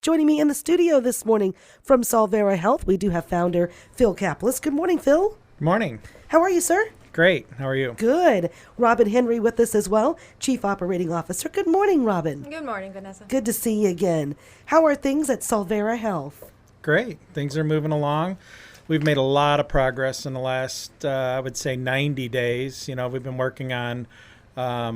Joining me in the studio this morning from Solvera Health, we do have founder Phil Caplis. Good morning, Phil. Morning. How are you, sir? Great. How are you? Good. Robin Henry with us as well, Chief Operating Officer. Good morning, Robin. Good morning, Vanessa. Good to see you again. How are things at Solvera Health? Great. Things are moving along. We've made a lot of progress in the last, I would say, 90 days. We've been working on, our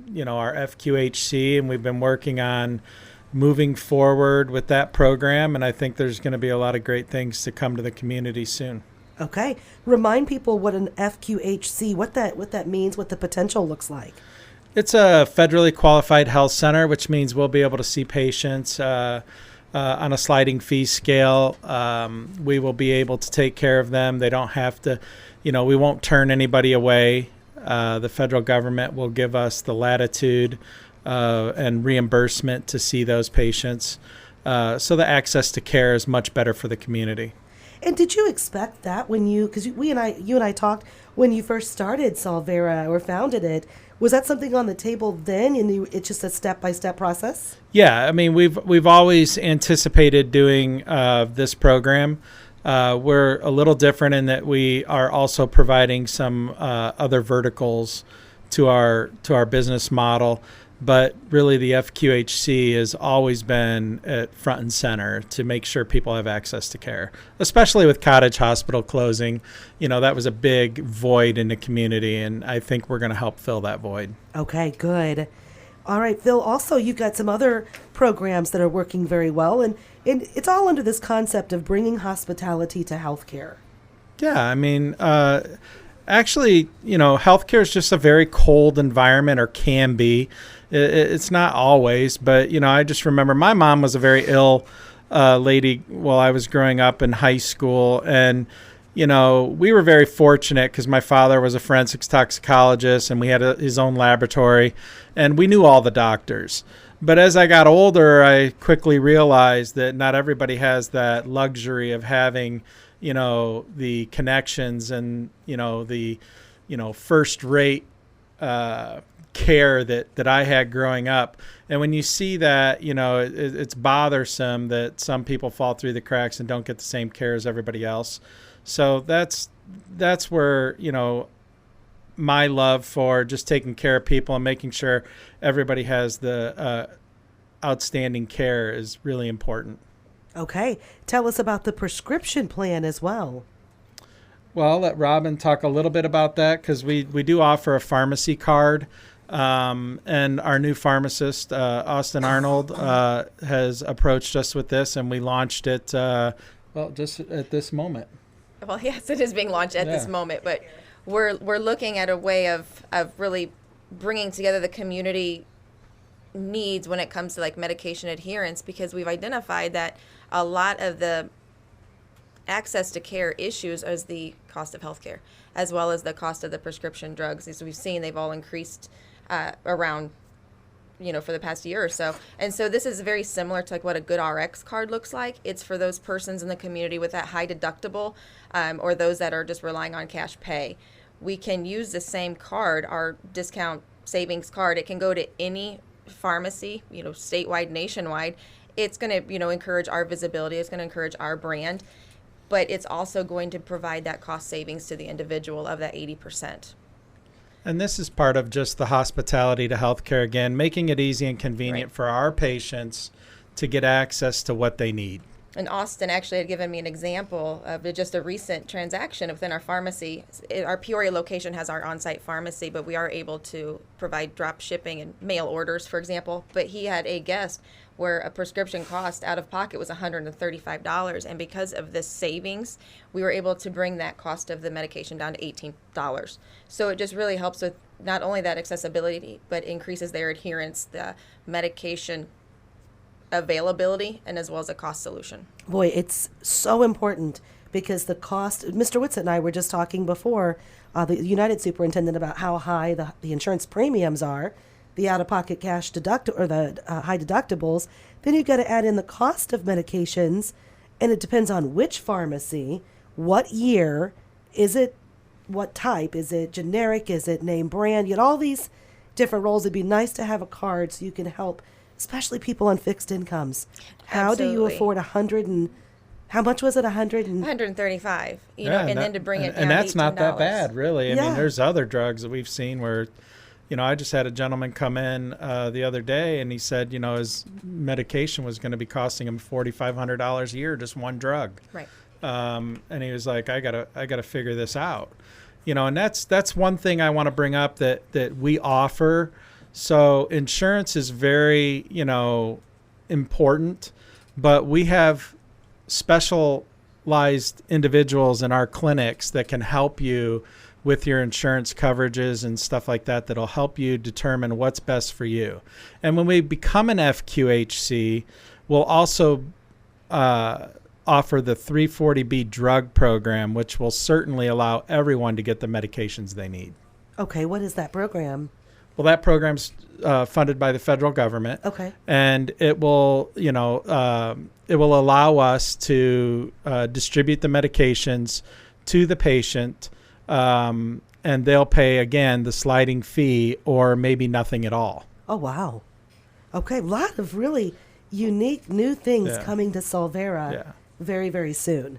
FQHC, and we've been working on moving forward with that program, and I think there's going to be a lot of great things to come to the community soon. Okay. Remind people what an FQHC, what that means, what the potential looks like. It's a federally qualified health center, which means we'll be able to see patients on a sliding fee scale. We will be able to take care of them. They don't have to, we won't turn anybody away. The federal government will give us the latitude and reimbursement to see those patients. So the access to care is much better for the community. And did you expect that when because you and I talked when you first started Solvera or founded it? Was that something on the table then, and it's just a step-by-step process? Yeah, I mean, we've always anticipated doing this program. We're a little different in that we are also providing some other verticals to our business model. But really, the FQHC has always been at front and center to make sure people have access to care, especially with Cottage Hospital closing. That was a big void in the community, and I think we're going to help fill that void. Okay, good. All right, Phil, also you've got some other programs that are working very well, and it's all under this concept of bringing hospitality to healthcare. Yeah, I mean, actually, healthcare is just a very cold environment, or can be. It's not always, but, I just remember my mom was a very ill lady while I was growing up in high school. And, we were very fortunate because my father was a forensics toxicologist, and we had his own laboratory, and we knew all the doctors. But as I got older, I quickly realized that not everybody has that luxury of having, the connections and, the, first-rate care that I had growing up. And when you see that, it's bothersome that some people fall through the cracks and don't get the same care as everybody else. So that's where, my love for just taking care of people and making sure everybody has the outstanding care is really important. Okay. Tell us about the prescription plan as well. Well, I'll let Robin talk a little bit about that because we do offer a pharmacy card. And our new pharmacist, Austin Arnold, has approached us with this, and we launched it, just at this moment. Well, yes, it is being launched at this moment, but we're looking at a way of really bringing together the community needs when it comes to like medication adherence, because we've identified that a lot of the access to care issues is the cost of healthcare, as well as the cost of the prescription drugs. As we've seen, they've all increased around, for the past year or so. And so this is very similar to like what a good RX card looks like. It's for those persons in the community with that high deductible, or those that are just relying on cash pay. We can use the same card, our discount savings card. It can go to any pharmacy, statewide, nationwide. It's going to, encourage our visibility. It's going to encourage our brand. But it's also going to provide that cost savings to the individual of that 80%. And this is part of just the hospitality to healthcare, again, making it easy and convenient for our patients to get access to what they need. And Austin actually had given me an example of just a recent transaction within our pharmacy. Our Peoria location has our on-site pharmacy, but we are able to provide drop shipping and mail orders, for example. But he had a guest where a prescription cost out of pocket was $135. And because of this savings, we were able to bring that cost of the medication down to $18. So it just really helps with not only that accessibility, but increases their adherence, the medication availability, and as well as a cost solution. Boy, it's so important because the cost, Mr. Whitsitt and I were just talking before, the United Superintendent, about how high the insurance premiums are, the out-of-pocket cash or the high deductibles. Then you've got to add in the cost of medications, and it depends on which pharmacy, what year, is it, what type, is it generic, is it name brand, you get all these different roles. It'd be nice to have a card so you can help especially people on fixed incomes. How do you Absolutely. afford 100 and how much was it? 100 and 135, and then to bring it down and that's to not that $18. bad, really. I Yeah. mean, there's other drugs that we've seen where, I just had a gentleman come in the other day, and he said, his medication was going to be costing him $4,500 a year, just one drug. Right. And he was like, I gotta figure this out, and that's one thing I want to bring up that we offer. So insurance is very, important, but we have specialized individuals in our clinics that can help you with your insurance coverages and stuff like that, that'll help you determine what's best for you. And when we become an FQHC, we'll also offer the 340B drug program, which will certainly allow everyone to get the medications they need. okay, what is that program? Well, that program's funded by the federal government. Okay. And it will, it will allow us to distribute the medications to the patient, and they'll pay, again, the sliding fee or maybe nothing at all. Oh, wow. Okay, a lot of really unique new things Yeah. coming to Solvera Yeah. very, very soon.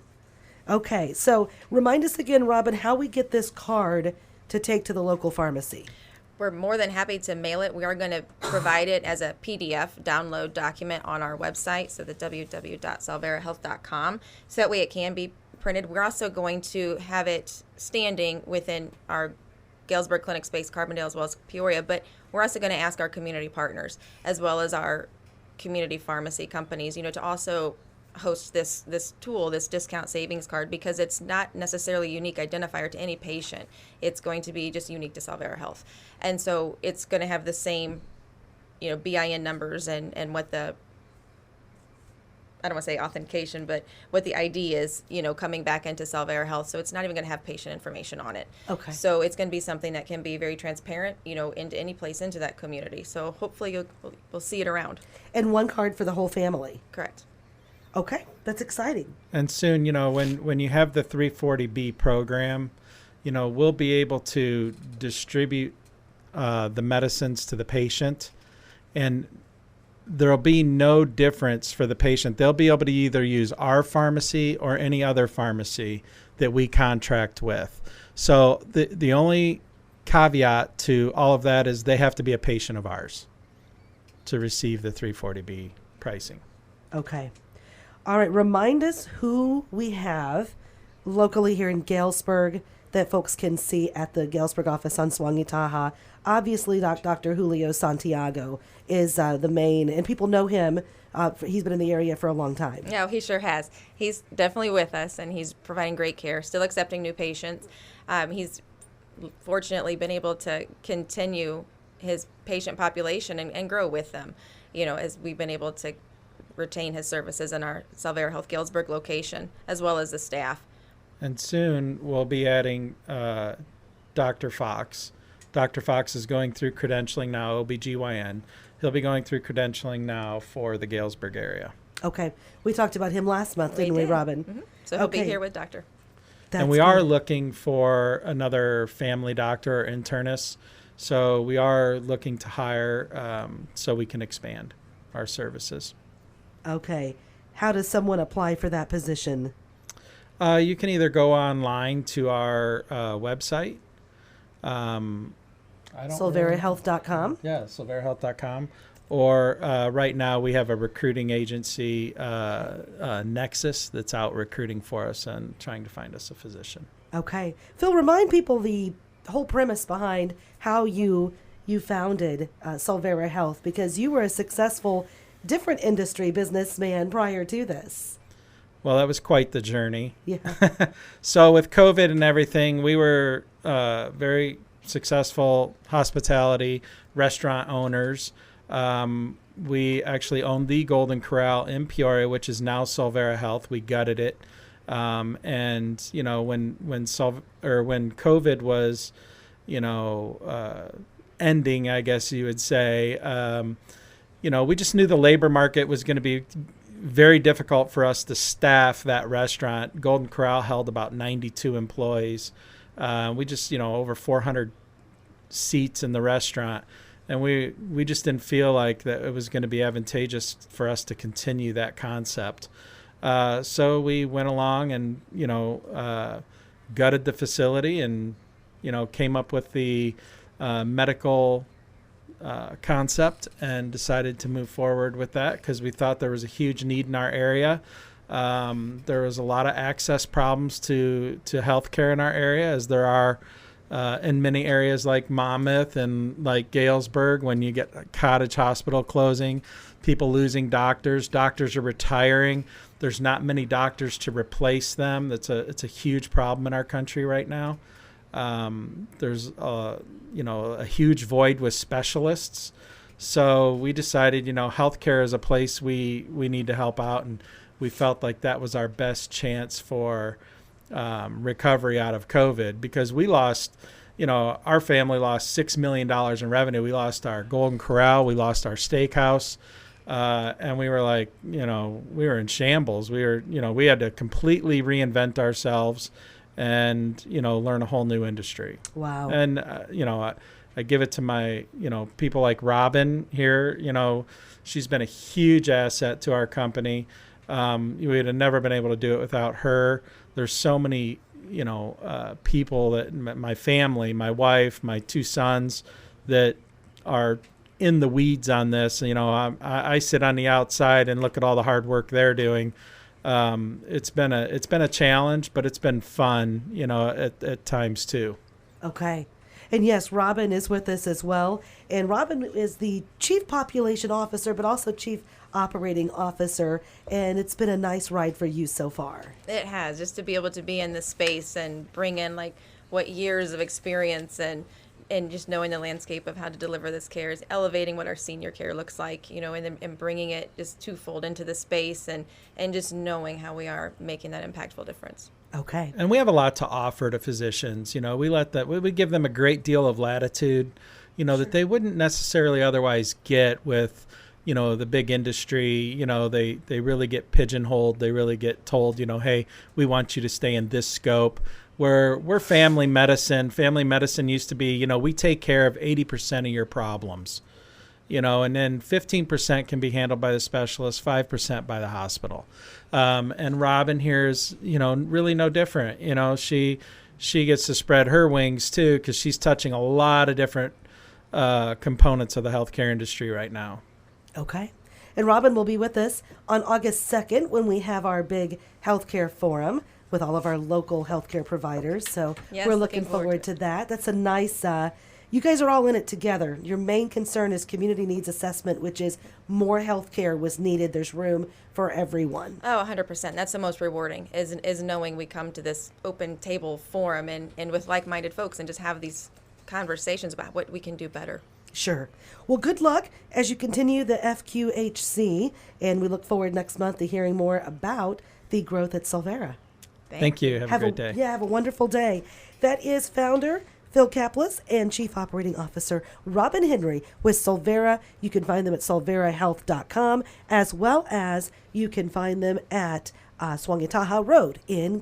Okay, so remind us again, Robin, how we get this card to take to the local pharmacy. We're more than happy to mail it. We are going to provide it as a PDF download document on our website, so the www.solverahealth.com, so that way it can be printed. We're also going to have it standing within our Galesburg clinic space, Carbondale, as well as Peoria, but we're also going to ask our community partners, as well as our community pharmacy companies, to also host this tool, this discount savings card, because it's not necessarily a unique identifier to any patient. It's going to be just unique to Solvera Health. And so it's going to have the same, BIN numbers and what the, I don't want to say authentication, but what the ID is, coming back into Solvera Health. So it's not even going to have patient information on it. Okay. So it's going to be something that can be very transparent, into any place into that community. So hopefully we'll see it around. And one card for the whole family. Correct. Okay, that's exciting. And soon, when you have the 340B program, we'll be able to distribute the medicines to the patient, and there'll be no difference for the patient. They'll be able to either use our pharmacy or any other pharmacy that we contract with. So the only caveat to all of that is they have to be a patient of ours to receive the 340B pricing. Okay. All right, remind us who we have locally here in Galesburg that folks can see at the Galesburg office on Swangitaha. Obviously, Dr. Julio Santiago is the main, and people know him. He's been in the area for a long time. Yeah, he sure has. He's definitely with us, and he's providing great care, still accepting new patients. He's fortunately been able to continue his patient population and grow with them, as we've been able to retain his services in our Solvera Health Galesburg location, as well as the staff. And soon we'll be adding Dr. Fox. Dr. Fox is going through credentialing now, OBGYN. He'll be going through credentialing now for the Galesburg area. Okay. We talked about him last month, didn't we, did. Robin? Mm-hmm. So he'll be Okay. here with Dr. That's And we are good. looking for another family doctor or internist. So we are looking to hire so we can expand our services. Okay. How does someone apply for that position? You can either go online to our website. SolveraHealth.com. Yeah, SolveraHealth.com. Or right now we have a recruiting agency, Nexus, that's out recruiting for us and trying to find us a physician. Okay. Phil, remind people the whole premise behind how you founded Solvera Health, because you were a successful different industry businessman prior to this. Well, that was quite the journey. Yeah. So with COVID and everything, we were very successful hospitality restaurant owners. We actually owned the Golden Corral in Peoria, which is now Solvera Health. We gutted it. And when COVID was, ending, I guess you would say, we just knew the labor market was going to be very difficult for us to staff that restaurant. Golden Corral held about 92 employees. We just, over 400 seats in the restaurant. And we just didn't feel like that it was going to be advantageous for us to continue that concept. So we went along and, gutted the facility and, came up with the medical concept and decided to move forward with that because we thought there was a huge need in our area. There was a lot of access problems to healthcare in our area, as there are in many areas like Monmouth and like Galesburg. When you get a cottage hospital closing, people losing doctors are retiring. There's not many doctors to replace them. It's a huge problem in our country right now. There's a huge void with specialists. So we decided, healthcare is a place we need to help out, and we felt like that was our best chance for recovery out of COVID, because we lost, our family lost $6 million in revenue. We lost our Golden Corral, we lost our steakhouse, and we were like, we were in shambles. We had to completely reinvent ourselves and, learn a whole new industry. Wow. And, I give it to my, people like Robin here. She's been a huge asset to our company. We would have never been able to do it without her. There's so many, people that my family, my wife, my two sons that are in the weeds on this. I sit on the outside and look at all the hard work they're doing. It's been a challenge, but it's been fun, at times too. Okay. And yes, Robin is with us as well. And Robin is the Chief Population Officer, but also Chief Operating Officer. And it's been a nice ride for you so far. It has, just to be able to be in this space and bring in what years of experience and just knowing the landscape of how to deliver this care is elevating what our senior care looks like, and bringing it just twofold into the space and just knowing how we are making that impactful difference. Okay. And we have a lot to offer to physicians. We give them a great deal of latitude, Sure. that they wouldn't necessarily otherwise get with, the big industry. They really get pigeonholed. They really get told, hey, we want you to stay in this scope. We're family medicine. Family medicine used to be, we take care of 80% of your problems, and then 15% can be handled by the specialist, 5% by the hospital. And Robin here is, really no different. She gets to spread her wings too, because she's touching a lot of different components of the healthcare industry right now. Okay. And Robin will be with us on August 2nd when we have our big healthcare forum with all of our local healthcare providers. So yes, we're looking forward to that. That's a nice, you guys are all in it together. Your main concern is community needs assessment, which is more healthcare was needed. There's room for everyone. Oh, 100%. That's the most rewarding, is knowing we come to this open table forum and with like-minded folks and just have these conversations about what we can do better. Sure. Well, good luck as you continue the FQHC, and we look forward next month to hearing more about the growth at Solvera. Thank you. Have a great day. Yeah, have a wonderful day. That is founder Phil Caplis and Chief Operating Officer Robin Henry with Solvera. You can find them at solverahealth.com, as well as you can find them at Swangataha Road in